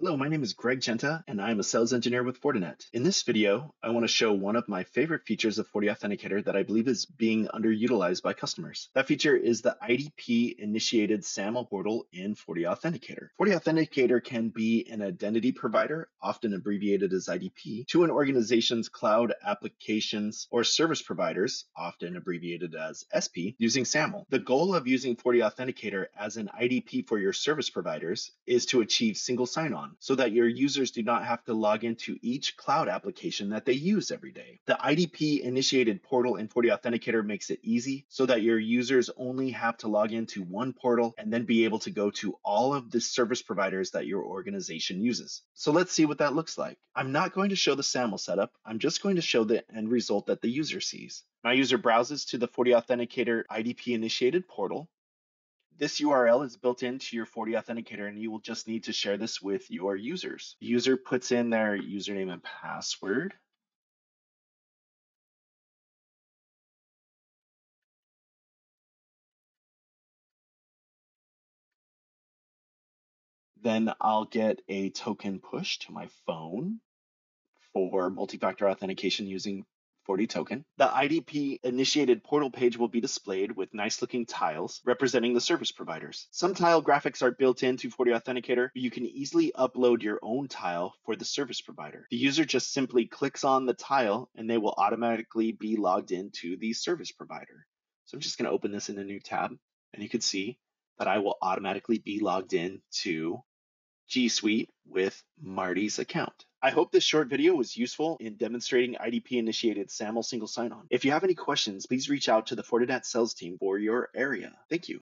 Hello, my name is Greg Genta, and I am a sales engineer with Fortinet. In this video, I want to show one of my favorite features of FortiAuthenticator that I believe is being underutilized by customers. That feature is the IDP-initiated SAML portal in FortiAuthenticator. FortiAuthenticator can be an identity provider, often abbreviated as IDP, to an organization's cloud applications or service providers, often abbreviated as SP, using SAML. The goal of using FortiAuthenticator as an IDP for your service providers is to achieve single sign-on, so that your users do not have to log into each cloud application that they use every day. The IDP initiated portal in FortiAuthenticator makes it easy so that your users only have to log into one portal and then be able to go to all of the service providers that your organization uses. So let's see what that looks like. I'm not going to show the SAML setup. I'm just going to show the end result that the user sees. My user browses to the FortiAuthenticator IDP initiated portal. This URL is built into your FortiAuthenticator, and you will just need to share this with your users. The user puts in their username and password. Then I'll get a token push to my phone for multi-factor authentication using FortiToken. The IDP initiated portal page will be displayed with nice looking tiles representing the service providers. Some tile graphics are built into FortiAuthenticator, but you can easily upload your own tile for the service provider. The user just simply clicks on the tile and they will automatically be logged into the service provider. So I'm just going to open this in a new tab, and you can see that I will automatically be logged in to G Suite with Marty's account. I hope this short video was useful in demonstrating IDP-initiated SAML single sign-on. If you have any questions, please reach out to the Fortinet sales team for your area. Thank you.